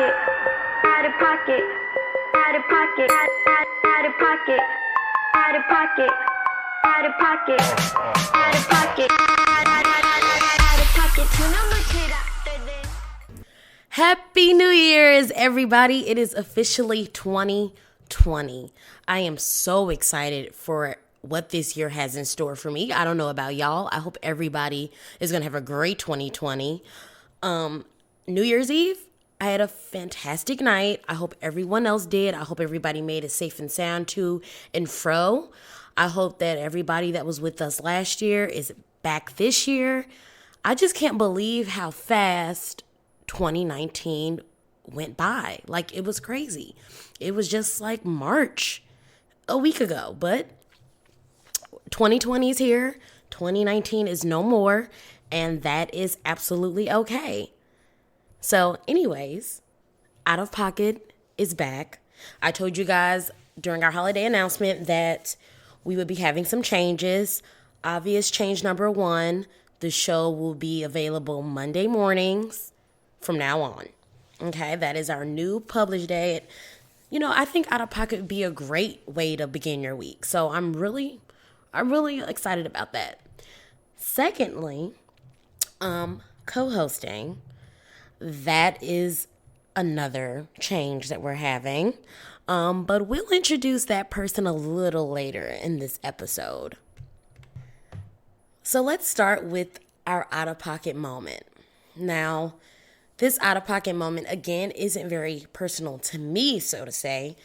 pocket, out of pocket, out of pocket, out of pocket, out of pocket, out of pocket, out of pocket, out of pocket, Happy New Year's, everybody. It is officially 2020. I am so excited for what this year has in store for me. I don't know about y'all. I hope everybody is going to have a great 2020. New Year's Eve, I had a fantastic night. I hope everyone else did. I hope everybody made it safe and sound to and fro. I hope that everybody that was with us last year is back this year. I just can't believe how fast 2019 went by. Like, it was crazy. It was just like March a week ago, but 2020 is here. 2019 is no more, and that is absolutely okay. So anyways, Out of Pocket is back. I told you guys during our holiday announcement that we would be having some changes. Obvious change number one, the show will be available Monday mornings from now on. Okay, that is our new publish day. I think Out of Pocket would be a great way to begin your week. So I'm really excited about that. Secondly, co-hosting. That is another change that we're having. But we'll introduce that person a little later in this episode. So let's start with our out-of-pocket moment. Now, this out-of-pocket moment, again, isn't very personal to me, so to say,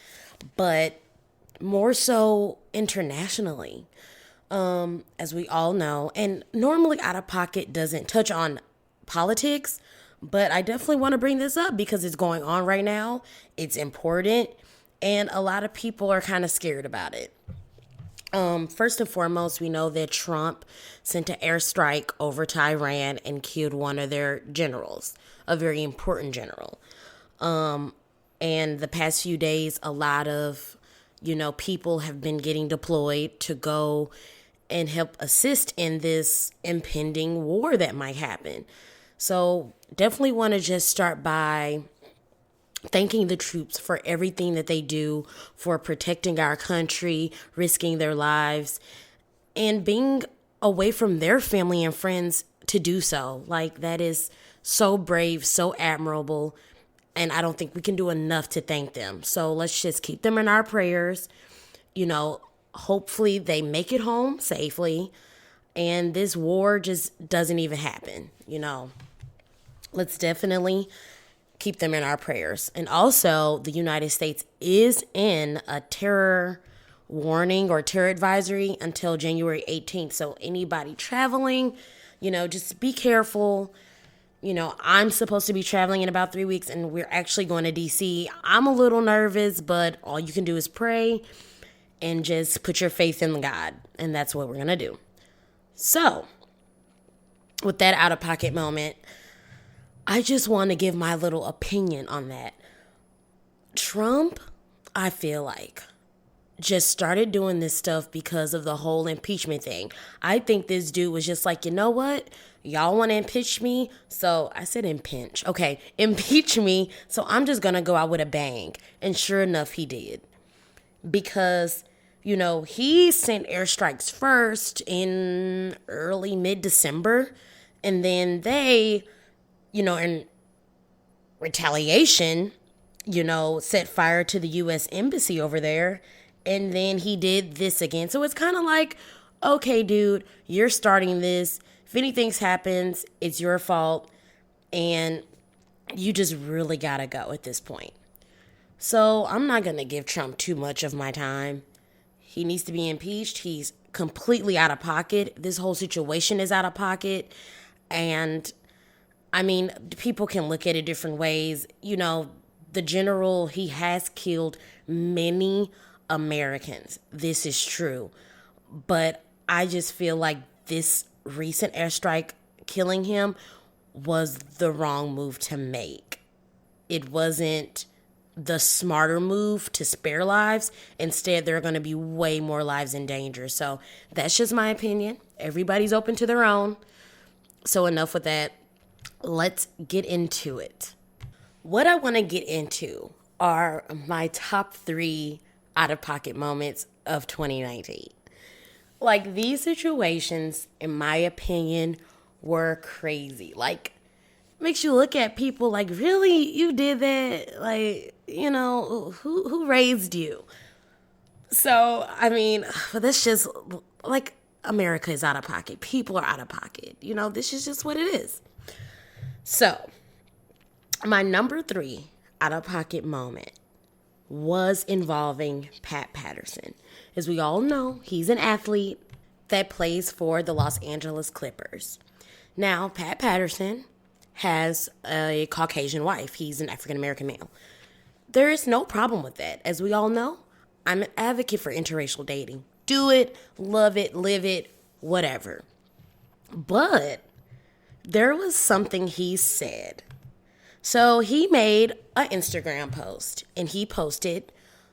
but more so internationally, as we all know. And normally out-of-pocket doesn't touch on politics, but I definitely want to bring this up because it's going on right now. It's important, and a lot of people are kind of scared about it. First and foremost, we know that Trump sent an airstrike over to Iran and killed one of their generals, a very important general. And the past few days, a lot of, people have been getting deployed to go and help assist in this impending war that might happen. So definitely want to just start by thanking the troops for everything that they do for protecting our country, risking their lives, and being away from their family and friends to do so. Like, that is so brave, so admirable, and I don't think we can do enough to thank them. So let's just keep them in our prayers. Hopefully they make it home safely, and this war just doesn't even happen. Let's definitely keep them in our prayers. And also, the United States is in a terror warning or terror advisory until January 18th. So anybody traveling, just be careful. I'm supposed to be traveling in about 3 weeks, and we're actually going to DC. I'm a little nervous, but all you can do is pray and just put your faith in God. And that's what we're going to do. So, with that out-of-pocket moment, I just want to give my little opinion on that. Trump, I feel like, just started doing this stuff because of the whole impeachment thing. I think this dude was just like, you know what? Y'all want to impeach me? So I said impeach. Okay, impeach me. So I'm just going to go out with a bang. And sure enough, he did. Because, he sent airstrikes first in early mid-December. And then they, in retaliation, set fire to the U.S. embassy over there. And then he did this again. So it's kind of like, okay, dude, you're starting this. If anything happens, it's your fault. And you just really got to go at this point. So I'm not going to give Trump too much of my time. He needs to be impeached. He's completely out of pocket. This whole situation is out of pocket. And people can look at it different ways. The general, he has killed many Americans. This is true. But I just feel like this recent airstrike killing him was the wrong move to make. It wasn't the smarter move to spare lives. Instead, there are going to be way more lives in danger. So that's just my opinion. Everybody's open to their own. So enough with that. Let's get into it. what I want to get into are my top 3 out of pocket moments of 2019. Like, these situations, in my opinion, were crazy. Like, makes you look at people like, really? You did that? Like, who raised you? So, I mean, that's just, like, America is out of pocket. People are out of pocket. This is just what it is. So, my number 3 out of pocket moment was involving Pat Patterson. As we all know, he's an athlete that plays for the Los Angeles Clippers. Now, Pat Patterson has a Caucasian wife. He's an African-American male. There is no problem with that. As we all know, I'm an advocate for interracial dating. Do it, love it, live it, whatever. But there was something he said. So he made an Instagram post, and he posted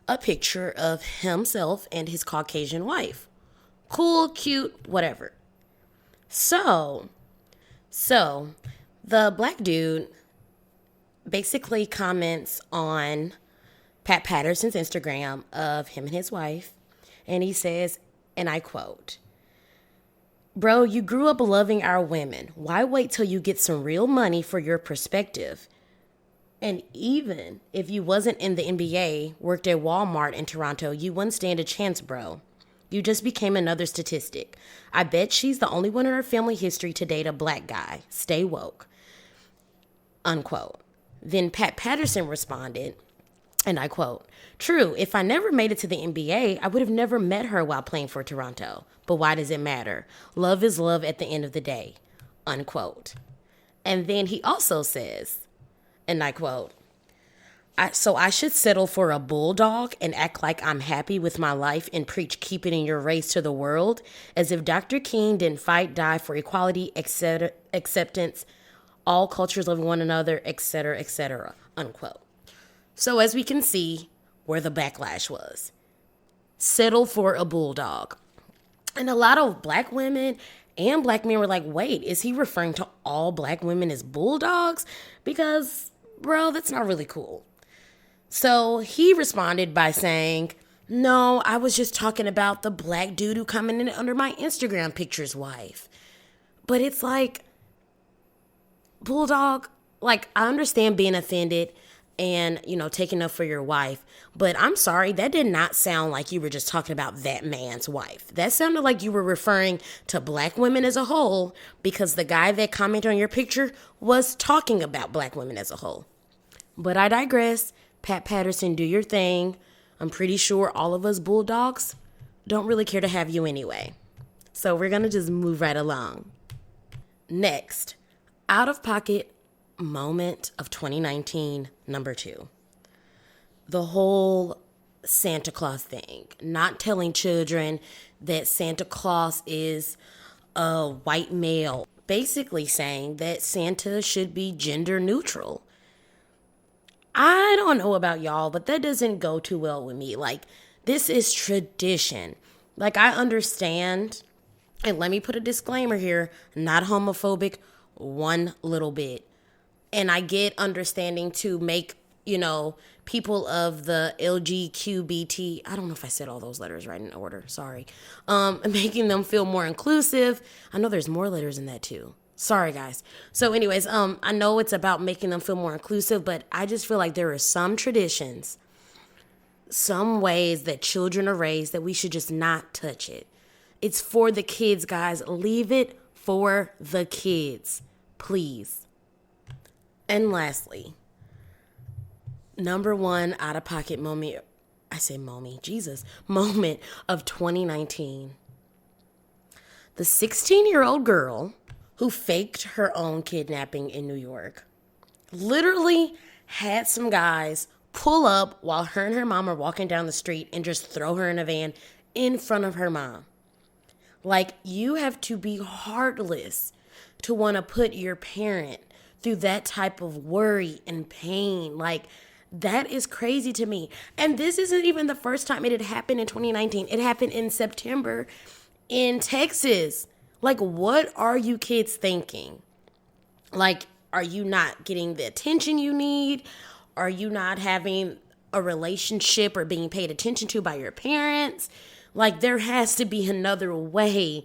a picture of himself and his Caucasian wife. Cool, cute, whatever. So the black dude basically comments on Pat Patterson's Instagram of him and his wife, and he says, and I quote, "Bro, you grew up loving our women. Why wait till you get some real money for your perspective? And even if you wasn't in the NBA, worked at Walmart in Toronto, you wouldn't stand a chance, bro. You just became another statistic. I bet she's the only one in her family history to date a black guy. Stay woke." Unquote. Then Pat Patterson responded, and I quote, "True, if I never made it to the NBA, I would have never met her while playing for Toronto. But why does it matter? Love is love at the end of the day." Unquote. And then he also says, and I quote, So I should settle for a bulldog and act like I'm happy with my life and preach keep it in your race to the world, as if Dr. King didn't fight, die for equality, acceptance, all cultures loving one another, etc., unquote. So as we can see where the backlash was. Settle for a bulldog. And a lot of black women and black men were like, wait, is he referring to all black women as bulldogs? Because, bro, that's not really cool. So he responded by saying, no, I was just talking about the black dude who coming in under my Instagram picture's wife. But it's like, bulldog, like, I understand being offended and, taking up for your wife. But I'm sorry, that did not sound like you were just talking about that man's wife. That sounded like you were referring to black women as a whole, because the guy that commented on your picture was talking about black women as a whole. But I digress. Pat Patterson, do your thing. I'm pretty sure all of us bulldogs don't really care to have you anyway. So we're going to just move right along. Next, out of pocket moment of 2019, number 2. The whole Santa Claus thing. Not telling children that Santa Claus is a white male. Basically saying that Santa should be gender neutral. I don't know about y'all, but that doesn't go too well with me. Like, this is tradition. Like, I understand, and let me put a disclaimer here, not homophobic one little bit. And I get understanding to make, people of the LGQBT, I don't know if I said all those letters right in order, sorry, making them feel more inclusive. I know there's more letters in that too. Sorry, guys. So anyways, I know it's about making them feel more inclusive, but I just feel like there are some traditions, some ways that children are raised that we should just not touch it. It's for the kids, guys. Leave it for the kids, please. And lastly, number 1 out-of-pocket moment, moment of 2019. The 16-year-old girl who faked her own kidnapping in New York literally had some guys pull up while her and her mom are walking down the street and just throw her in a van in front of her mom. Like, you have to be heartless to want to put your parent through that type of worry and pain. Like, that is crazy to me. And this isn't even the first time it had happened in 2019. It happened in September in Texas. Like, what are you kids thinking? Like, are you not getting the attention you need? Are you not having a relationship or being paid attention to by your parents? Like, there has to be another way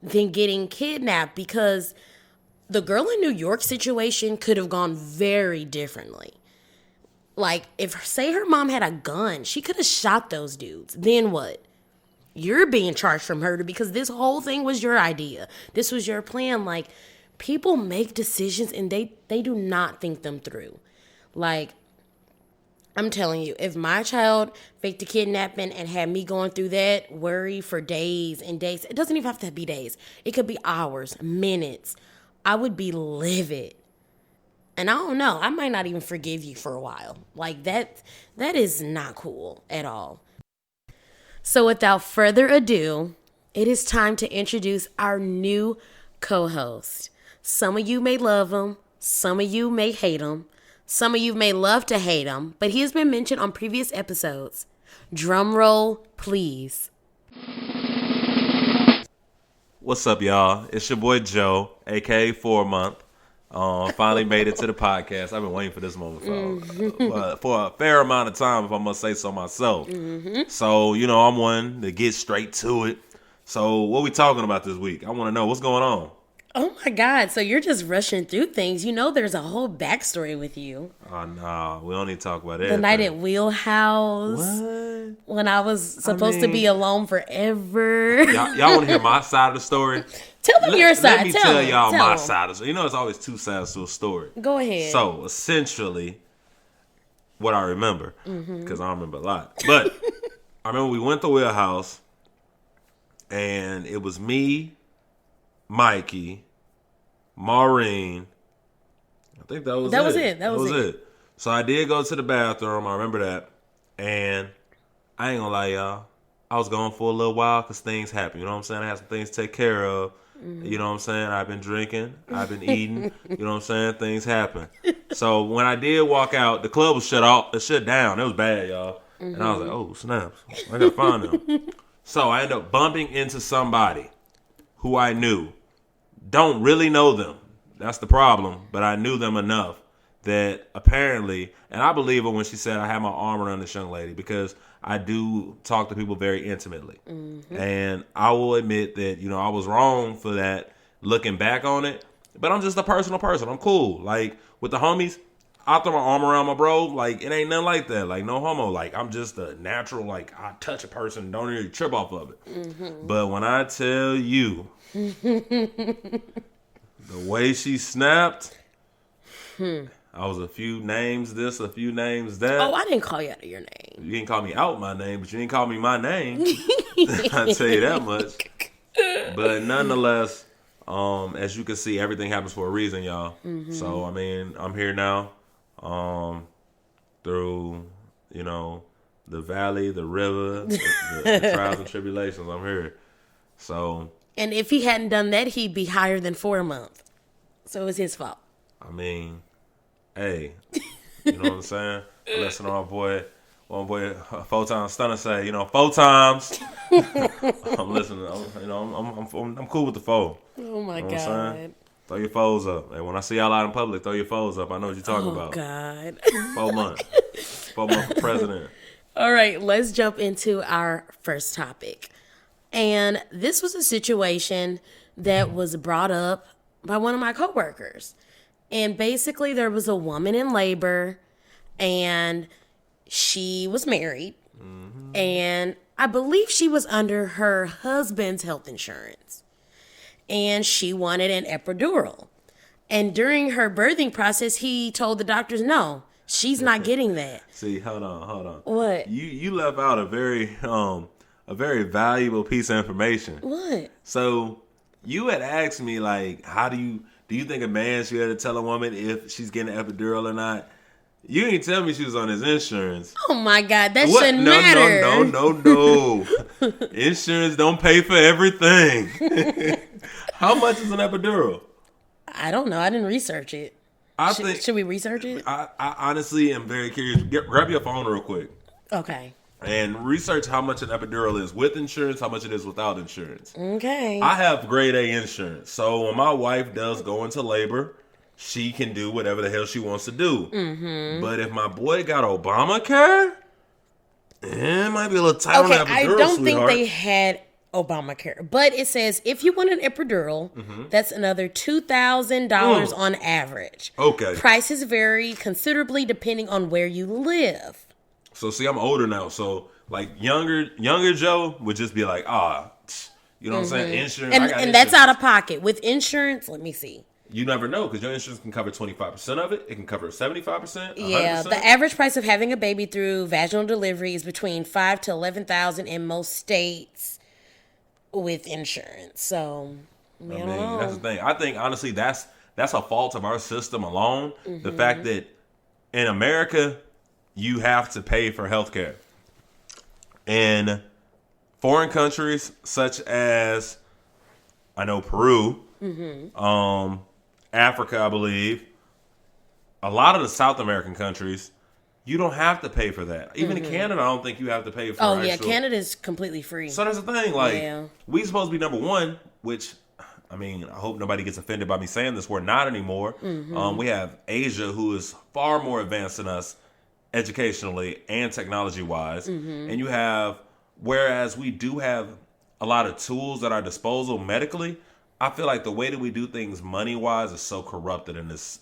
than getting kidnapped, because the girl in New York situation could have gone very differently. Like, if, say, her mom had a gun, she could have shot those dudes. Then what? You're being charged for murder because this whole thing was your idea. This was your plan. Like, people make decisions and they do not think them through. Like, I'm telling you, if my child faked a kidnapping and had me going through that worry for days and days, it doesn't even have to be days. It could be hours, minutes. I would be livid. And I don't know, I might not even forgive you for a while. Like, that is not cool at all. So without further ado, it is time to introduce our new co-host. Some of you may love him. Some of you may hate him. Some of you may love to hate him, but he has been mentioned on previous episodes. Drum roll, please. What's up, y'all? It's your boy Joe, aka 4 Month. Finally made it to the podcast. I've been waiting for this moment for a fair amount of time, if I must say so myself. So, I'm one to get straight to it. So, what we talking about this week? I want to know what's going on. Oh my God, so you're just rushing through things. There's a whole backstory with you. Oh, no, we don't need to talk about it. The night at Wheelhouse. What? When I was supposed to be alone forever. Y'all want to hear my side of the story? Tell them your side. Let me tell y'all my side of the story. It's always two sides to a story. Go ahead. So, essentially, what I remember, because I don't remember a lot. But I remember we went to Wheelhouse, and it was me, Mikey, Maureen. I think that was it. That was it. So I did go to the bathroom. I remember that. And I ain't gonna lie, y'all. I was gone for a little while because things happen. You know what I'm saying? I had some things to take care of. You know what I'm saying? I've been drinking. I've been eating. You know what I'm saying? Things happen. So when I did walk out, the club was shut off. It shut down. It was bad, y'all. And I was like, oh, snaps. I gotta find them. So I ended up bumping into somebody who I knew. Don't really know them. That's the problem. But I knew them enough that apparently, and I believe her when she said I had my arm around this young lady, because I do talk to people very intimately. And I will admit that, I was wrong for that looking back on it. But I'm just a personal person. I'm cool. Like, with the homies, I throw my arm around my bro. Like, it ain't nothing like that. Like, no homo. Like, I'm just a natural, like, I touch a person, don't really trip off of it. But when I tell you, the way she snapped, I was a few names this, a few names that. Oh, I didn't call you out of your name. You didn't call me out my name, but you didn't call me my name. I'll tell you that much. But nonetheless, as you can see, everything happens for a reason, y'all. So, I mean, I'm here now through, the valley, the river, the trials and tribulations. I'm here. So. And if he hadn't done that, he'd be higher than 4 months. So it was his fault. I mean, hey, you know what I'm saying? I listen to my boy 4 Stunner say, 4 times. I'm listening. I'm cool with the 4. Oh my God. Saying? Throw your foes up. And when I see y'all out in public, throw your foes up. I know what you're talking about. Oh God. 4 months. 4 months for president. All right, let's jump into our first topic. And this was a situation that was brought up by one of my coworkers. And basically there was a woman in labor and she was married. And I believe she was under her husband's health insurance. And she wanted an epidural. And during her birthing process, he told the doctors, no, she's not getting that. See, hold on. What? You left out a very valuable piece of information. What? So you had asked me, like, how do you think a man should be able to tell a woman if she's getting an epidural or not? You didn't tell me she was on his insurance. Oh my God, that shouldn't matter. No. Insurance don't pay for everything. How much is an epidural? I don't know. I didn't research it. Should we research it? I honestly am very curious. Grab your phone real quick. Okay. And research how much an epidural is with insurance, how much it is without insurance. Okay. I have grade A insurance. So when my wife does go into labor, she can do whatever the hell she wants to do. Mm-hmm. But if my boy got Obamacare, it might be a little tight on that epidural, I don't sweetheart. think they had Obamacare, but it says if you want an epidural, that's another $2,000 on average. Okay. Prices vary considerably depending on where you live. So see, I'm older now, so like younger Joe would just be like, you know what I'm saying? Insurance, And that's out of pocket. With insurance, let me see. You never know, because your insurance can cover 25% of it. It can cover 75%. 100%. Yeah, the average price of having a baby through vaginal delivery is between $5,000 to $11,000 in most states with insurance. So, I mean, that's the thing. I think honestly, that's a fault of our system alone. The fact that in America, you have to pay for healthcare. In foreign countries such as, I know, Peru, Africa, I believe, a lot of the South American countries, you don't have to pay for that. Even in Canada, I don't think you have to pay for Oh, yeah, Canada's completely free. So that's the thing. Like, we supposed to be number one, which, I mean, I hope nobody gets offended by me saying this. We're not anymore. We have Asia, who is far more advanced than us educationally and technology-wise. And you have, whereas we do have a lot of tools at our disposal medically, I feel like the way that we do things money-wise is so corrupted in this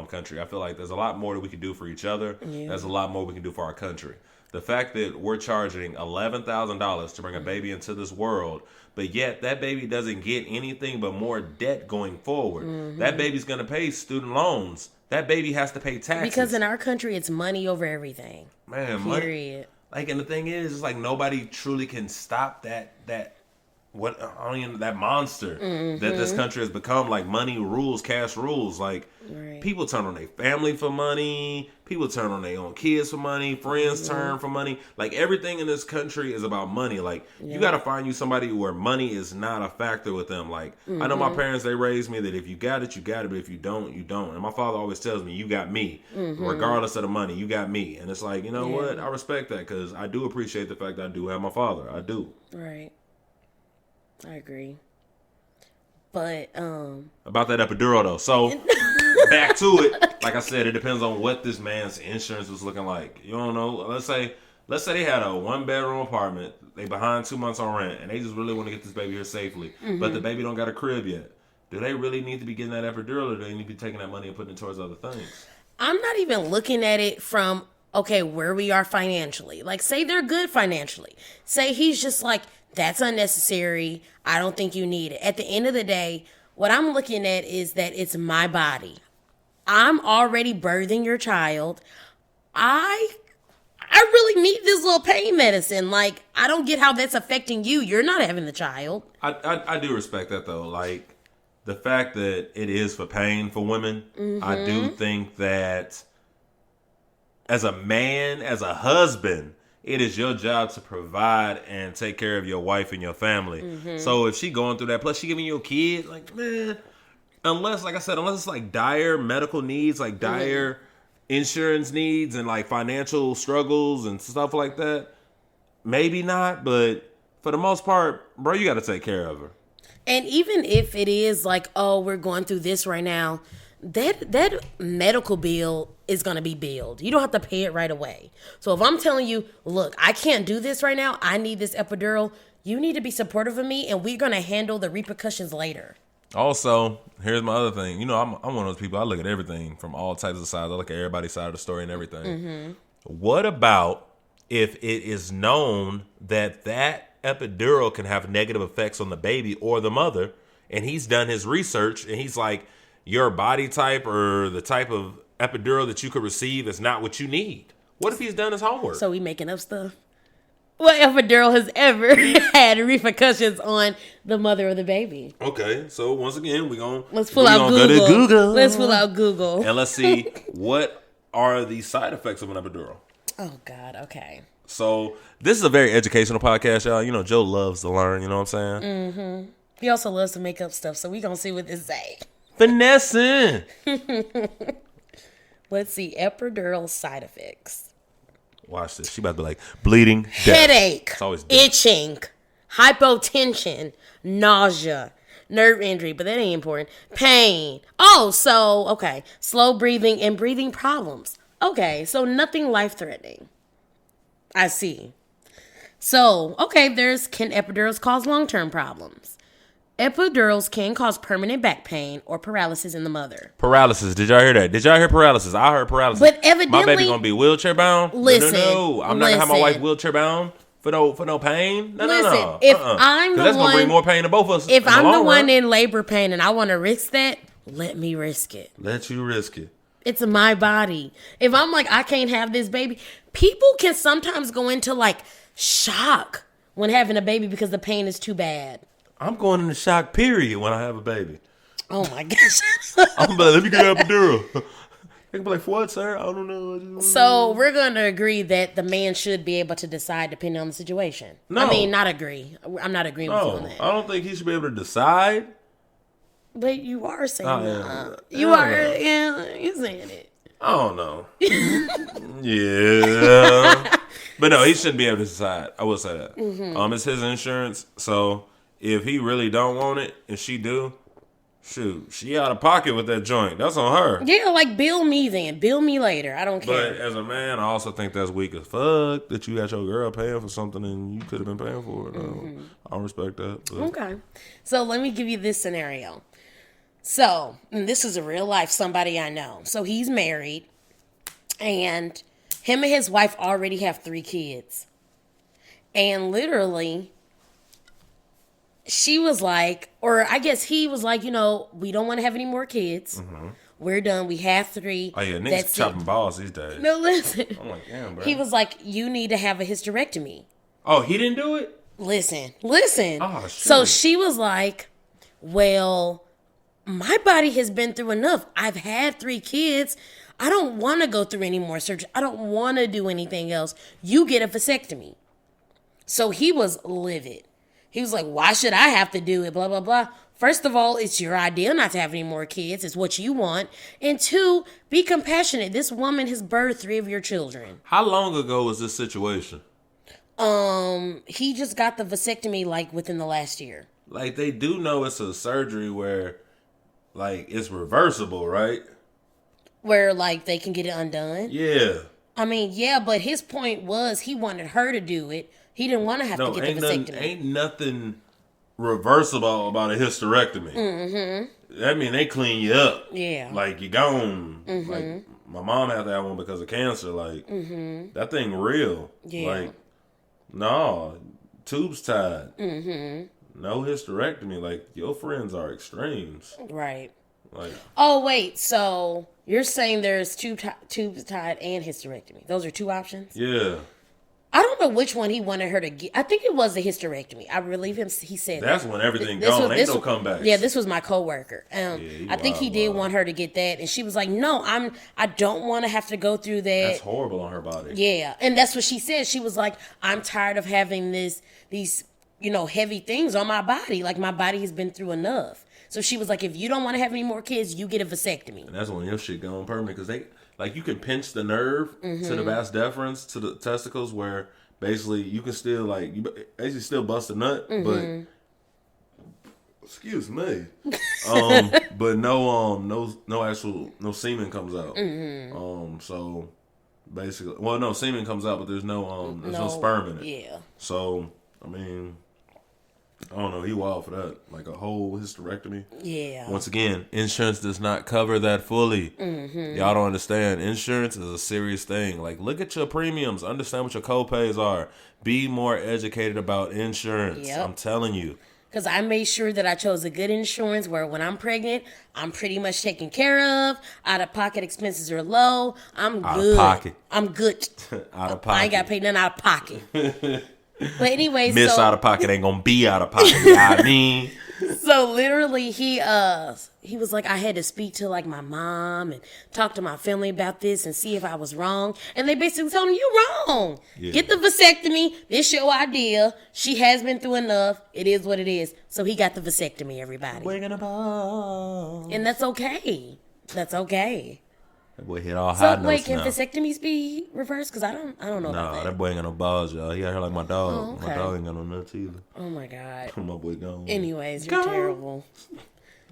country. I feel like there's a lot more that we can do for each other. There's a lot more we can do for our country. The fact that we're charging $11,000 to bring a baby into this world, but yet that baby doesn't get anything but more debt going forward. That baby's going to pay student loans. That baby has to pay taxes. Because in our country, it's money over everything. Man, period. Money, like, and the thing is, it's like nobody truly can stop that monster that this country has become. Like, money rules, cash rules. Like, people turn on their family for money. People turn on their own kids for money. Friends turn for money. Like, everything in this country is about money. Like, you got to find you somebody where money is not a factor with them. Like, I know my parents, they raised me that if you got it, you got it. But if you don't, you don't. And my father always tells me, you got me. Regardless of the money, you got me. And it's like, you know what? I respect that, because I do appreciate the fact that I do have my father. I do. Right. I agree. But about that epidural though. So back to it. Like I said, it depends on what this man's insurance was looking like. You don't know. Let's say they had a 1-bedroom apartment. They behind 2 months on rent, and they just really want to get this baby here safely. But the baby don't got a crib yet. Do they really need to be getting that epidural, or do they need to be taking that money and putting it towards other things? I'm not even looking at it from, okay, where we are financially. Like, say they're good financially. Say he's just like, that's unnecessary. I don't think you need it. At the end of the day, what I'm looking at is that it's my body. I'm already birthing your child. I really need this little pain medicine. Like, I don't get how that's affecting you. You're not having the child. I do respect that, though. Like, the fact that it is for pain for women, I do think that as a man, as a husband, it is your job to provide and take care of your wife and your family. So if she going through that, plus she giving you a kid, like, man, unless it's like dire medical needs, like dire insurance needs and like financial struggles and stuff like that, maybe not. But for the most part, bro, you got to take care of her. And even if it is like, oh, we're going through this right now, that medical bill is going to be billed. You don't have to pay it right away. So if I'm telling you, look, I can't do this right now, I need this epidural, you need to be supportive of me, and we're going to handle the repercussions later. Also, here's my other thing. You know, I'm one of those people, I look at everything from all types of sides. I look at everybody's side of the story and everything. What about if it is known that epidural can have negative effects on the baby or the mother, and he's done his research, and he's like, your body type or the type of epidural that you could receive is not what you need? What if he's done his homework? So we making up stuff? What epidural has ever had repercussions on the mother or the baby? Okay, so once again, let's pull out Google. Go to Google. Let's pull out Google. And let's see what are the side effects of an epidural. Oh, God, okay. So this is a very educational podcast, y'all. You know, Joe loves to learn, you know what I'm saying? He also loves to make up stuff, so we gonna see what this say. Finessing. Let's see, epidural side effects. Watch this. She about to be like, bleeding, death. Headache, It's always death. itching, hypotension, nausea, nerve injury, but that ain't important. Pain. Oh, so, okay. Slow breathing and breathing problems. Okay, so nothing life-threatening. I see. So, okay, can epidurals cause long-term problems? Epidurals can cause permanent back pain or paralysis in the mother. Paralysis. Did y'all hear that? Did y'all hear paralysis? I heard paralysis. But evidently, my baby gonna be wheelchair bound. Listen, no. I'm not gonna have my wife wheelchair bound for no pain. No. If I'm the that's one, gonna bring more pain to both of us. If I'm the one in labor pain and I want to risk that, let me risk it. Let you risk it. It's my body. If I'm like, I can't have this baby, people can sometimes go into like shock when having a baby because the pain is too bad. I'm going into shock, period, when I have a baby. Oh my gosh. I'm like, let me get an epidural. They can be like, what, sir? I don't know. So we're going to agree that the man should be able to decide depending on the situation. No. I mean, not agree. I'm not agreeing with you on that. I don't think he should be able to decide. But you are saying that. You're saying it. I don't know. Yeah. But no, he shouldn't be able to decide. I will say that. Mm-hmm. It's his insurance, so if he really don't want it and she do, shoot, she out of pocket with that joint. That's on her. Yeah, like bill me then. Bill me later. I don't care. But as a man, I also think that's weak as fuck that you got your girl paying for something and you could have been paying for it. Mm-hmm. I respect that. But. Okay. So let me give you this scenario. So, and this is a real life somebody I know. So he's married and him and his wife already have 3 kids. And literally, she was like, or I guess he was like, we don't want to have any more kids. Mm-hmm. We're done. We have 3. Oh, yeah, niggas chopping balls these days. No, listen. I'm like, damn, bro. He was like, you need to have a hysterectomy. Oh, he didn't do it? Listen. Oh, shit. So she was like, well, my body has been through enough. I've had 3 kids. I don't want to go through any more surgery. I don't want to do anything else. You get a vasectomy. So he was livid. He was like, why should I have to do it? Blah, blah, blah. First of all, it's your idea not to have any more kids. It's what you want. And 2, be compassionate. This woman has birthed 3 of your children. How long ago was this situation? He just got the vasectomy like within the last year. Like they do know it's a surgery where like it's reversible, right? Where like they can get it undone? Yeah. I mean, yeah, but his point was he wanted her to do it. He didn't want to have to get the vasectomy. Ain't nothing reversible about a hysterectomy. Mm-hmm. I mean, they clean you up. Yeah. Like, you gone. Mm-hmm. Like, my mom had that one because of cancer. Like, that thing real. Yeah. Like, no, tubes tied. Mm-hmm. No hysterectomy. Like, your friends are extremes. Right. Like. Oh, wait. So, you're saying there's tubes tied and hysterectomy. Those are 2 options? Yeah. I don't know which one he wanted her to get. I think it was the hysterectomy. I believe him. He said that's when everything gone. Ain't no comebacks. Yeah, this was my coworker. I think he did want her to get that, and she was like, "No, I don't want to have to go through that." That's horrible on her body. Yeah, and that's what she said. She was like, "I'm tired of having these heavy things on my body. Like my body has been through enough." So she was like, "If you don't want to have any more kids, you get a vasectomy." And that's when your shit gone permanent because they. Like, you can pinch the nerve to the vas deferens, to the testicles, where basically you can still, like, you basically still bust a nut, but, excuse me, but no semen comes out. So, basically, well, no, semen comes out, but there's no sperm in it. Yeah. So, I mean, I don't know. He wild for that. Like a whole hysterectomy. Yeah. Once again, insurance does not cover that fully. Y'all don't understand. Insurance is a serious thing. Like, look at your premiums. Understand what your co-pays are. Be more educated about insurance. Yep. I'm telling you. Because I made sure that I chose a good insurance where when I'm pregnant, I'm pretty much taken care of. Out-of-pocket expenses are low. I'm good. Out of pocket. I'm good. Out of pocket. I ain't got to pay nothing out of pocket. But anyway, Miss out of pocket ain't gonna be out of pocket. You know what I mean? So literally, he was like, I had to speak to like my mom and talk to my family about this and see if I was wrong. And they basically told him, "You wrong. Yeah. Get the vasectomy. This your idea. She has been through enough. It is what it is." So he got the vasectomy. Everybody, we're gonna ball, and that's okay. That's okay. That boy hit all high So notes wait, can now. vasectomies be reversed? Because I don't know about Nah, that. that boy ain't got no balls, y'all. He got here like my dog. Oh, okay. My dog ain't got no nuts either. Oh my god. My boy gone. Anyways, you're terrible.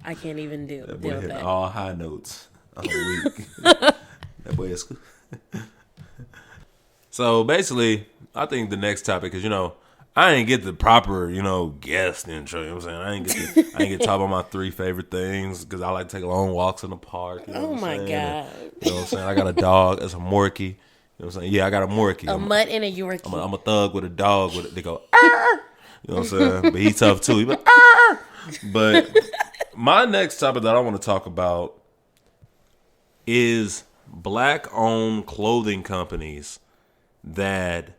I can't even deal That boy with hit that. all high notes all week. That boy is. So basically, I think the next topic is, I didn't get the proper, guest intro. You know what I'm saying? I didn't get to talk about my 3 favorite things because I like to take long walks in the park. You know Oh what I'm my saying? god. And, you know what I'm saying? I got a dog. It's a Morkie. You know what I'm saying? Yeah, I got a Morkie. A mutt and a Yorkie. I'm a thug with a dog. They go, ah! You know what I'm saying? But he's tough too. He be like, ah! But my next topic that I want to talk about is black-owned clothing companies that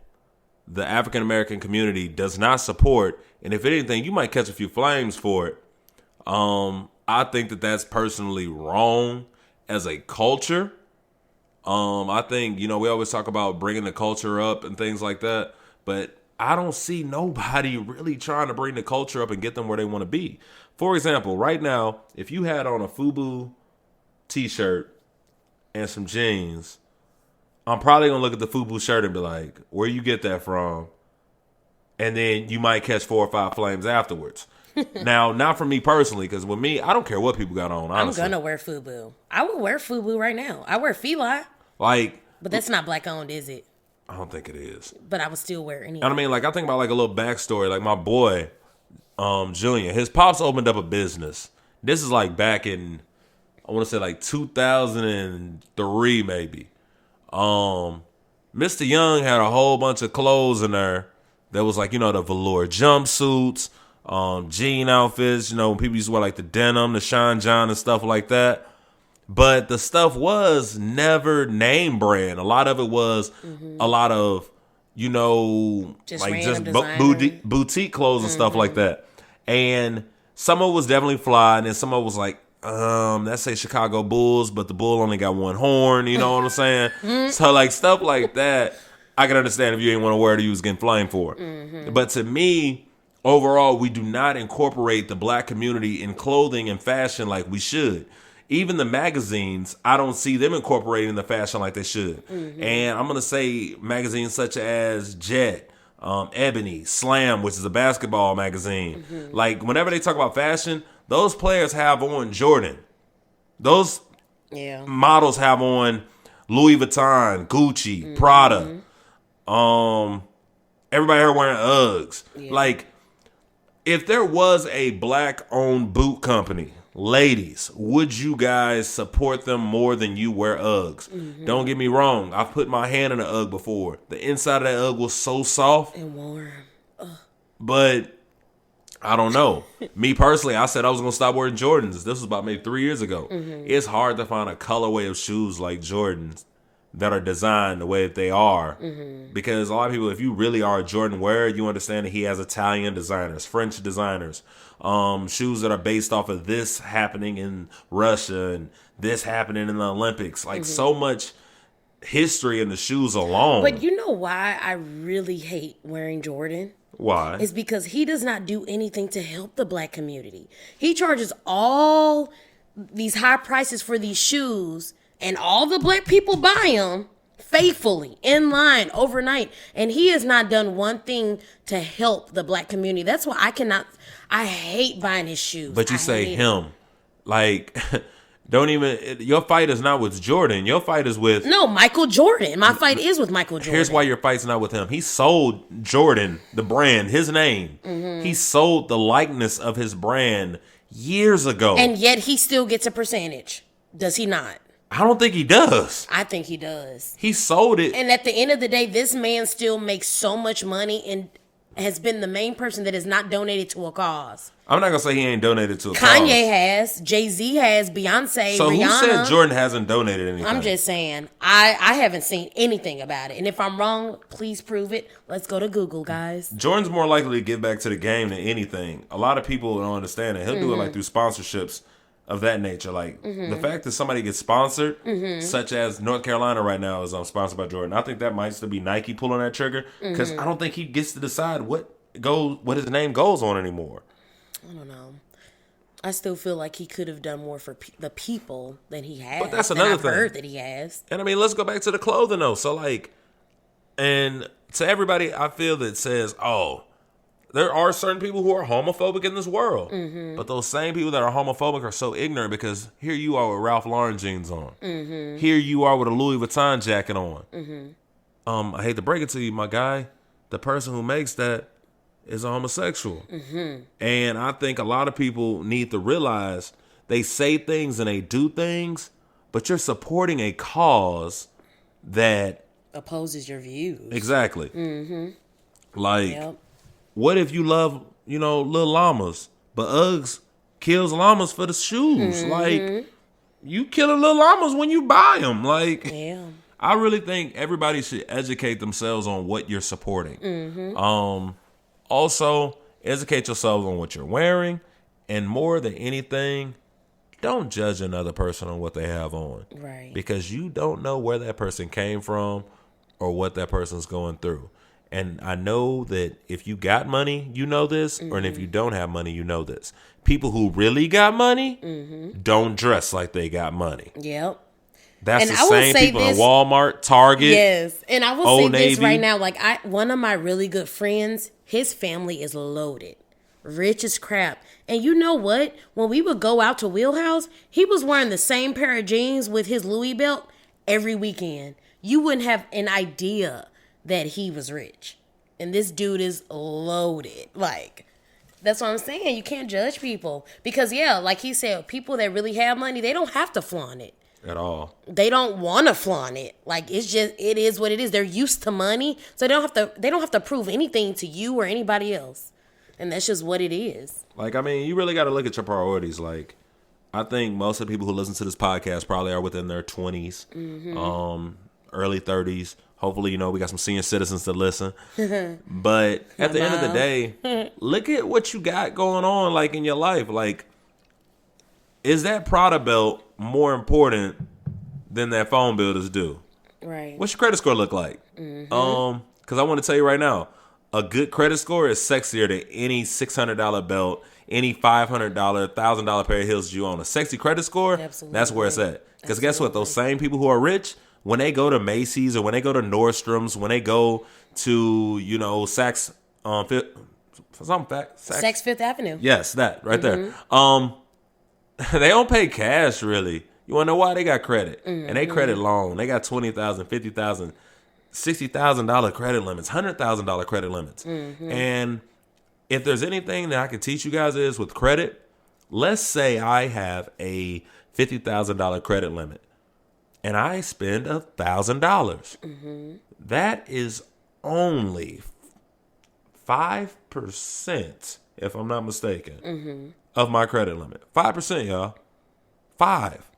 the African American community does not support, and if anything, you might catch a few flames for it. I think that that's personally wrong as a culture. I think, we always talk about bringing the culture up and things like that, but I don't see nobody really trying to bring the culture up and get them where they want to be. For example, right now, if you had on a FUBU t-shirt and some jeans, I'm probably going to look at the FUBU shirt and be like, where you get that from? And then you might catch 4 or 5 flames afterwards. Now, not for me personally, because with me, I don't care what people got on, honestly. I'm going to wear FUBU. I would wear FUBU right now. I wear Fila. Like, but that's not black owned, is it? I don't think it is. But I would still wear anything. And I mean, like, I think about like a little backstory. Like my boy, Junior, his pops opened up a business. This is like back in, I want to say like 2003 maybe. Mr. Young had a whole bunch of clothes in there that was like, the velour jumpsuits, jean outfits, when people used to wear like the denim, the Sean John and stuff like that. But the stuff was never name brand. A lot of it was a lot of, boutique clothes and stuff like that. And some of it was definitely fly, and then some of it was like, let's say Chicago Bulls, but the bull only got one horn, you know what I'm saying? So like stuff like that, I can understand if you ain't want to wear it, you was getting flamed for it. But to me, overall, we do not incorporate the black community in clothing and fashion like we should. Even the magazines, I don't see them incorporating the fashion like they should. And I'm going to say magazines such as Jet, Ebony, Slam, which is a basketball magazine. Like, whenever they talk about fashion, those players have on Jordan. Those models have on Louis Vuitton, Gucci, Prada. Everybody here wearing Uggs. Like, if there was a black-owned boot company, ladies, would you guys support them more than you wear Uggs? Don't get me wrong. I've put my hand in an Ugg before. The inside of that Ugg was so soft. And warm. But I don't know. Me personally, I said I was going to stop wearing Jordans. This was about maybe 3 years ago. It's hard to find a colorway of shoes like Jordans that are designed the way that they are. Because a lot of people, if you really are a Jordan wearer, you understand that he has Italian designers, French designers, shoes that are based off of this happening in Russia and this happening in the Olympics. Like so much history in the shoes alone. But you know why I really hate wearing Jordan? Why? It's because he does not do anything to help the black community. He charges all these high prices for these shoes, and all the black people buy them faithfully, in line, overnight. And he has not done one thing to help the black community. That's why I hate buying his shoes. But you say him. Like, don't even, your fight is not with Jordan. Your fight is with... No, Michael Jordan. My fight is with Michael Jordan. Here's why your fight's not with him. He sold Jordan, the brand, his name. He sold the likeness of his brand years ago. And yet he still gets a percentage. Does he not? I don't think he does. I think he does. He sold it. And at the end of the day, this man still makes so much money and has been the main person that has not donated to a cause. I'm not going to say he ain't donated to a cause. Kanye has. Jay-Z has. Beyonce, so Rihanna. Who said Jordan hasn't donated anything? I'm just saying. I haven't seen anything about it. And if I'm wrong, please prove it. Let's go to Google, guys. Jordan's more likely to give back to the game than anything. A lot of people don't understand it. He'll do it like through sponsorships of that nature. Like the fact that somebody gets sponsored, such as North Carolina right now is sponsored by Jordan. I think that might still be Nike pulling that trigger because I don't think he gets to decide what his name goes on anymore. I don't know. I still feel like he could have done more for the people than he has. But that's another thing. Heard that he has. And I mean, let's go back to the clothing though. So like, and to everybody, I feel that says, oh, there are certain people who are homophobic in this world. Mm-hmm. But those same people that are homophobic are so ignorant because here you are with Ralph Lauren jeans on. Mm-hmm. Here you are with a Louis Vuitton jacket on. Mm-hmm. I hate to break it to you, my guy. The person who makes that is a homosexual. Mm-hmm. And I think a lot of people need to realize they say things and they do things, but you're supporting a cause that opposes your views. Exactly. Mm-hmm. Like, what if you love, little llamas, but Uggs kills llamas for the shoes? Mm-hmm. Like, you killing little llamas when you buy them. Like, I really think everybody should educate themselves on what you're supporting. Mm-hmm. Also, educate yourselves on what you're wearing, and more than anything, don't judge another person on what they have on. Right. Because you don't know where that person came from or what that person's going through. And I know that if you got money, you know this, or if you don't have money, you know this. People who really got money don't dress like they got money. Yep. That's the same people in Walmart, Target. Yes. And I will Old say this Navy. right now. Like, one of my really good friends, his family is loaded. Rich as crap. And you know what? When we would go out to Wheelhouse, he was wearing the same pair of jeans with his Louis belt every weekend. You wouldn't have an idea that he was rich. And this dude is loaded. Like, that's what I'm saying. You can't judge people. Because, like he said, people that really have money, they don't have to flaunt it. At all. They don't want to flaunt it. Like, it is what it is. They're used to money. So they don't have to prove anything to you or anybody else. And that's just what it is. Like, I mean, you really got to look at your priorities. Like, I think most of the people who listen to this podcast probably are within their 20s, early 30s. Hopefully, we got some senior citizens to listen. But at the end of the day, look at what you got going on, like, in your life. Like, is that Prada belt more important than that phone bill is due? Right. What's your credit score look like? Because I want to tell you right now, a good credit score is sexier than any $600 belt, any $500, $1,000 pair of heels you own. A sexy credit score, that's where it's at. Because guess what? Those same people who are rich, when they go to Macy's or when they go to Nordstrom's, when they go to, Saks Fifth Avenue. Yes, that right there. They don't pay cash, really. You want to know why? They got credit. And they credit long. They got $20,000, $50,000, $60,000 credit limits, $100,000 credit limits. And if there's anything that I can teach you guys is with credit, let's say I have a $50,000 credit limit and I spend $1,000. That is only 5%, if I'm not mistaken, of my credit limit. 5%, y'all. 5.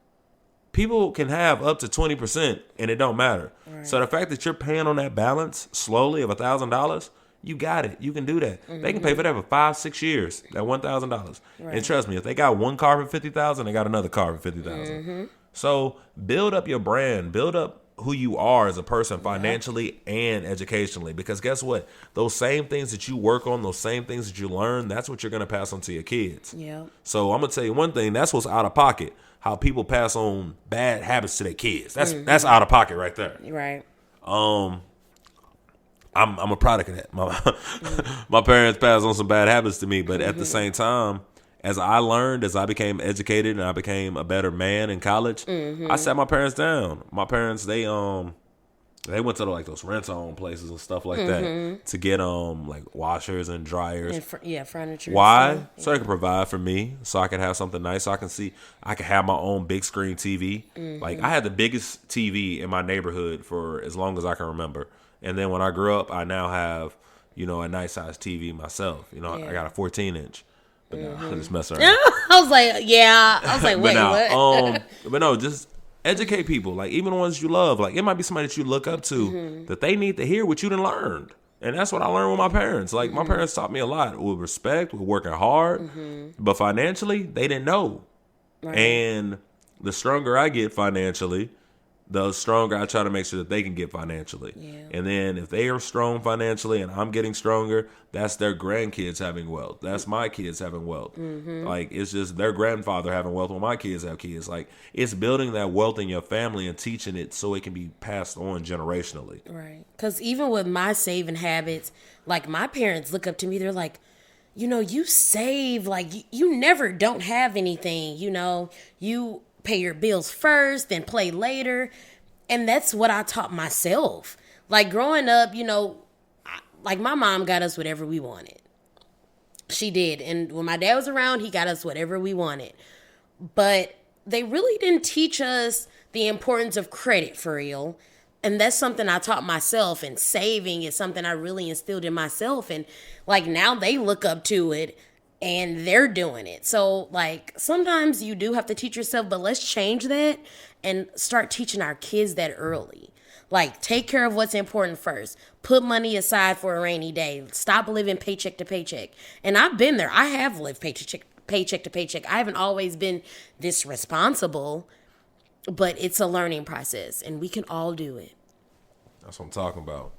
People can have up to 20% and it don't matter. Right. So the fact that you're paying on that balance slowly of $1,000, you got it. You can do that. They can pay for that for 5-6 years. That $1,000. Right. And trust me, if they got one car for $50,000, they got another car for $50,000. So build up your brand. Build up who you are as a person financially and educationally. Because guess what? Those same things that you work on, those same things that you learn, that's what you're going to pass on to your kids. Yep. So I'm going to tell you one thing. That's what's out of pocket. How people pass on bad habits to their kids. That's out of pocket right there. Right. I'm a product of that. My parents passed on some bad habits to me, but at the same time, as I learned, as I became educated and I became a better man in college, I sat my parents down. My parents, they went to those rent-a-own places and stuff like that to get like washers and dryers. And furniture. Why? So they could provide for me, so I could have something nice. So I could have my own big screen TV. Like I had the biggest TV in my neighborhood for as long as I can remember. And then when I grew up, I now have a nice size TV myself. I got a 14-inch. But no, I'm just messing around. I was like, wait, what? But no, just educate people. Like, even the ones you love. Like, it might be somebody that you look up to that they need to hear what you done learned. And that's what I learned with my parents. Like, my parents taught me a lot with respect, with working hard. But financially, they didn't know. Right. And the stronger I get financially, the stronger I try to make sure that they can get financially. Yeah. And then if they are strong financially and I'm getting stronger, that's their grandkids having wealth. That's my kids having wealth. Like, it's just their grandfather having wealth when my kids have kids. Like, it's building that wealth in your family and teaching it so it can be passed on generationally. Right. Because even with my saving habits, like, my parents look up to me. They're like, you save. Like, you never don't have anything. You pay your bills first, then play later. And that's what I taught myself. Like, growing up, like, my mom got us whatever we wanted. She did. And when my dad was around, he got us whatever we wanted. But they really didn't teach us the importance of credit for real. And that's something I taught myself. And saving is something I really instilled in myself. And, like, now they look up to it and they're doing it. So, like, sometimes you do have to teach yourself, but let's change that and start teaching our kids that early. Like, take care of what's important first. Put money aside for a rainy day. Stop living paycheck to paycheck. And I've been there. I have lived paycheck to paycheck. I haven't always been this responsible, but it's a learning process, and we can all do it. That's what I'm talking about.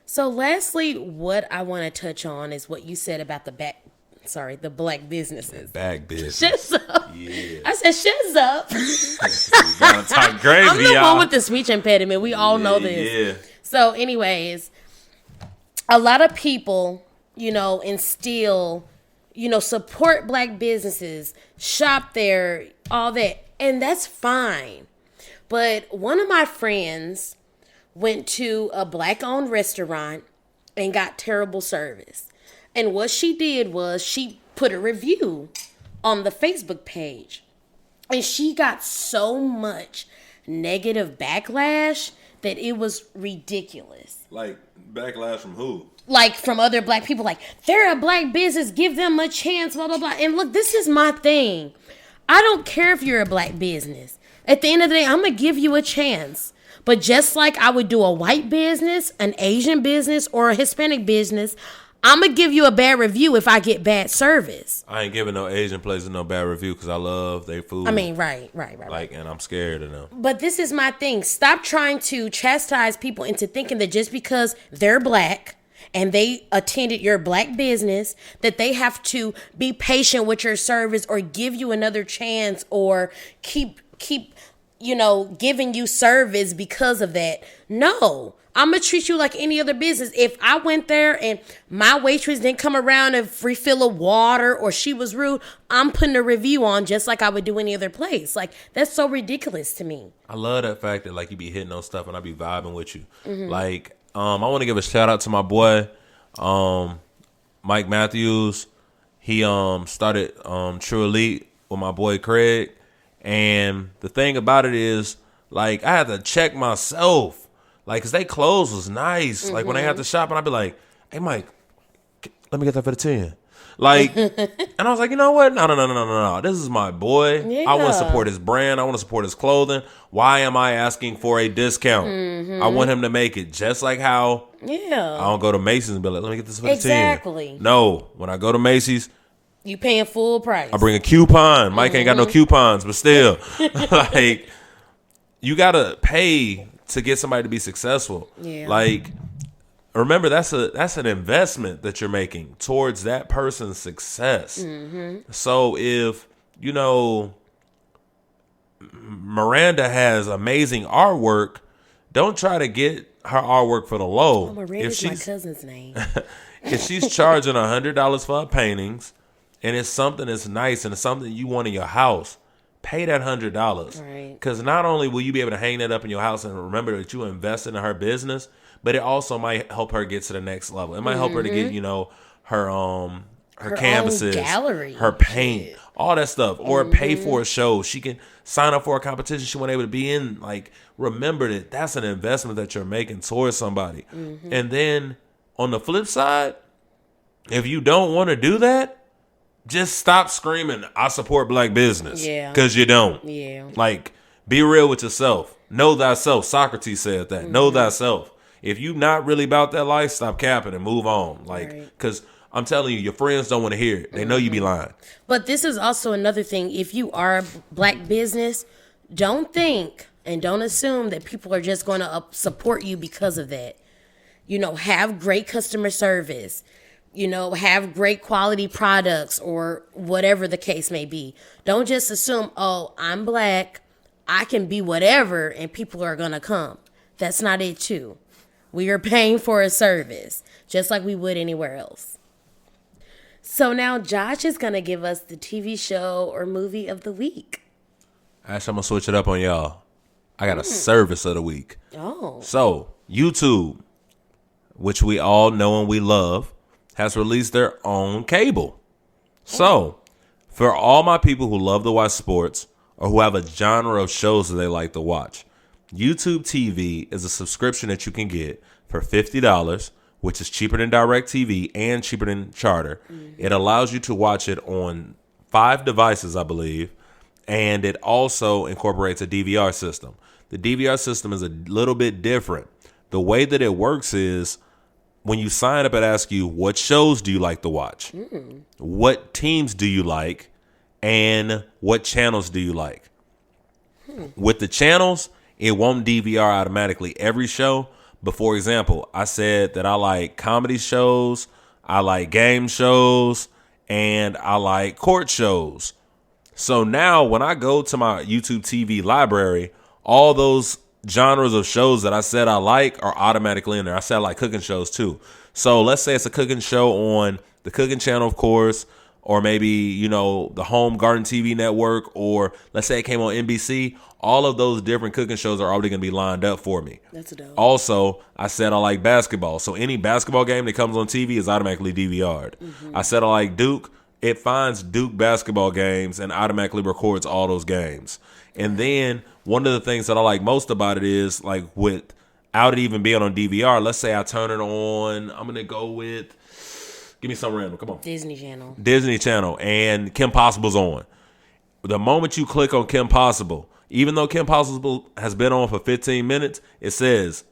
So lastly, what I want to touch on is what you said about the black businesses. Bag business. Shut up. Yeah. I said, shut up. You gotta talk crazy, I'm the y'all. one with the speech impediment. We all know this. Yeah. So anyways, a lot of people, instill, support black businesses, shop there, all that. And that's fine. But one of my friends went to a black-owned restaurant and got terrible service. And what she did was she put a review on the Facebook page. And she got so much negative backlash that it was ridiculous. Like, backlash from who? Like, from other black people. Like, they're a black business, give them a chance, blah, blah, blah. And look, this is my thing. I don't care if you're a black business. At the end of the day, I'm going to give you a chance. But just like I would do a white business, an Asian business, or a Hispanic business, I'm going to give you a bad review if I get bad service. I ain't giving no Asian places no bad review because I love their food. I mean, right. Like, and I'm scared of them. But this is my thing. Stop trying to chastise people into thinking that just because they're black and they attended your black business, that they have to be patient with your service or give you another chance or keep giving you service because of that. No, I'm going to treat you like any other business. If I went there and my waitress didn't come around and refill a water or she was rude, I'm putting a review on just like I would do any other place. Like, that's so ridiculous to me. I love that fact that, like, you be hitting on stuff and I be vibing with you. Mm-hmm. Like, I want to give a shout out to my boy, Mike Matthews. He started True Elite with my boy Craig. And the thing about it is, like, I had to check myself. Like, because they clothes was nice. Mm-hmm. Like, when I had to shop, and I'd be like, hey, Mike, let me get that for the 10. Like, and I was like, you know what? No. This is my boy. Yeah. I want to support his brand. I want to support his clothing. Why am I asking for a discount? Mm-hmm. I want him to make it just like how I don't go to Macy's and be like, let me get this for the 10. Exactly. No, when I go to Macy's, you paying full price. I bring a coupon. Mike ain't got no coupons, but still, like, you gotta pay to get somebody to be successful. Yeah. Like, remember, that's an investment that you're making towards that person's success. Mm-hmm. So if Miranda has amazing artwork, don't try to get her artwork for the low. Oh, Miranda's my cousin's name. If she's charging $100 for her paintings, and it's something that's nice and it's something you want in your house, pay that $100. Right. Because not only will you be able to hang that up in your house and remember that you invested in her business, but it also might help her get to the next level. It might help her to get, her canvases, gallery, her paint, all that stuff, or pay for a show. She can sign up for a competition she wasn't able to be in. Like, remember that that's an investment that you're making towards somebody. Mm-hmm. And then on the flip side, if you don't want to do that, just stop screaming, I support black business. Yeah. Because you don't. Yeah. Like, be real with yourself. Know thyself. Socrates said that. Mm-hmm. Know thyself. If you not really about that life, stop capping and move on. Like, because I'm telling you, your friends don't want to hear it. They know you be lying. But this is also another thing. If you are a black business, don't think And don't assume that people are just going to support you because of that. You know, have great customer service. You know, have great quality products or whatever the case may be. Don't just assume, oh, I'm black, I can be whatever, and people are going to come. That's not it, too. We are paying for a service, just like we would anywhere else. So now Josh is going to give us the TV show or movie of the week. Actually, I'm going to switch it up on y'all. I got a service of the week. Oh. So, YouTube, which we all know and we love, has released their own cable. So, for all my people who love to watch sports or who have a genre of shows that they like to watch, YouTube TV is a subscription that you can get for $50, which is cheaper than DirecTV and cheaper than Charter. It allows you to watch it on 5 devices, I believe, and it also incorporates a DVR system. The DVR system is a little bit different. The way that it works is when you sign up, it asks you, what shows do you like to watch? What teams do you like? And what channels do you like? With the channels, it won't DVR automatically every show. But for example, I said that I like comedy shows, I like game shows, and I like court shows. So now when I go to my YouTube TV library, all those genres of shows that I said I like are automatically in there. I said I like cooking shows too. So let's say it's a cooking show on the Cooking Channel, of course, or maybe, you know, the Home Garden TV network, or let's say it came on NBC. All of those different cooking shows are already going to be lined up for me. That's dope. Also, I said I like basketball. So any basketball game that comes on TV is automatically DVR'd. I said I like Duke. It finds Duke basketball games and automatically records all those games. And then one of the things that I like most about it is, like, without it even being on DVR, let's say I turn it on, I'm going to go with, give me some random, come on. Disney Channel. Disney Channel, and Kim Possible's on. The moment you click on Kim Possible, even though Kim Possible has been on for 15 minutes, it says,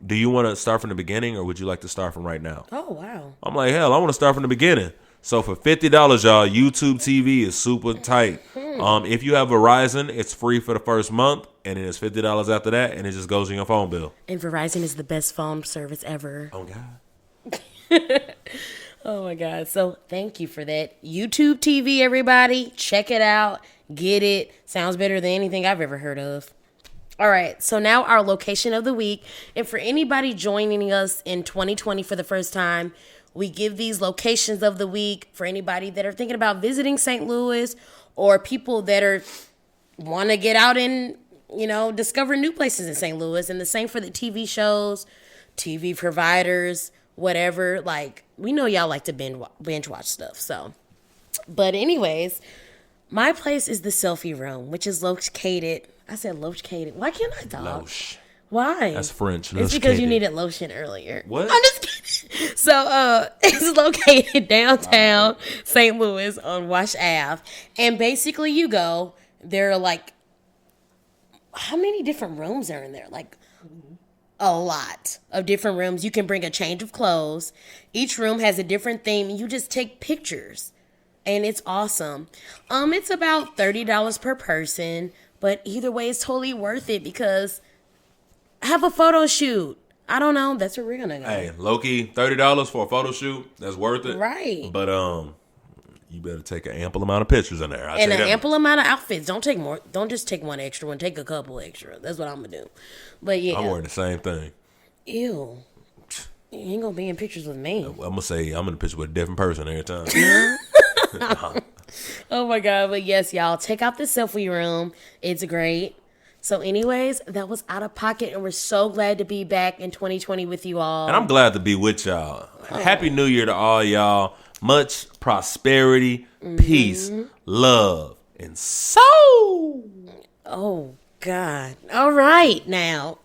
do you want to start from the beginning or would you like to start from right now? Oh, wow. I'm like, hell, I want to start from the beginning. So for $50, y'all, YouTube TV is super tight. If you have Verizon, it's free for the first month, and then it's $50 after that, and it just goes in your phone bill. And Verizon is the best phone service ever. Oh, God. Oh, my God. So thank you for that. YouTube TV, everybody. Check it out. Get it. Sounds better than anything I've ever heard of. All right. So now our location of the week. And for anybody joining us in 2020 for the first time, we give these locations of the week for anybody that are thinking about visiting St. Louis or people that are want to get out and, you know, discover new places in St. Louis. And the same for the TV shows, TV providers, whatever. Like, we know y'all like to binge watch stuff. So, but anyways, my place is the Selfie Room, which is located. I said located. Why can't I talk? Loche. Why? That's French. It's because you needed lotion earlier. What? I'm just kidding. So, it's located downtown St. Louis on Wash Ave. And basically you go, there are like, how many different rooms are in there? Like, a lot of different rooms. You can bring a change of clothes. Each room has a different theme. You just take pictures. And it's awesome. It's about $30 per person. But either way, it's totally worth it because have a photo shoot. I don't know. That's where we're gonna go. Hey, low-key, $30 for a photo shoot. That's worth it. Right. But you better take an ample amount of pictures in there. And an ample amount of outfits. Don't take more. Don't just take one extra one. Take a couple extra. That's what I'm gonna do. But yeah. I'm wearing the same thing. Ew. You ain't gonna be in pictures with me. I'm gonna say I'm in a picture with a different person every time. Oh my God. But yes, y'all, check out the Selfie Room. It's great. So anyways, that was Out of Pocket, and we're so glad to be back in 2020 with you all. And I'm glad to be with y'all. Happy New Year to all y'all. Much prosperity, peace, love, and soul. Oh, God. All right, now.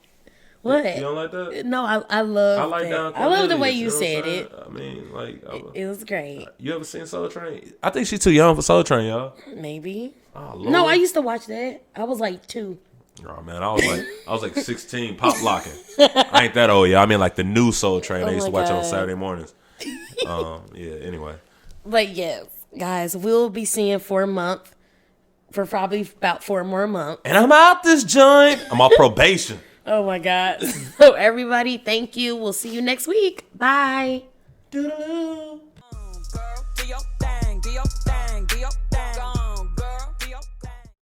What? You don't like that? No, I love like that. that. I love the way You you know what I'm said saying? it. I mean, like, It was great. you ever seen Soul Train? I think she's too young for Soul Train, y'all. Maybe. Oh, Lord. No, I used to watch that. I was like 2. Oh man, I was like 16, pop locking. I ain't that old, y'all. I mean, like the new Soul Train. I used to watch it on Saturday mornings. Yeah. Anyway. But yes, guys, we'll be seeing for a month for probably about 4 more months. And I'm out this joint. I'm on probation. Oh my God. So everybody, thank you. We'll see you next week. Bye. Doodaloo. Girl, do your thing, do your thing, do your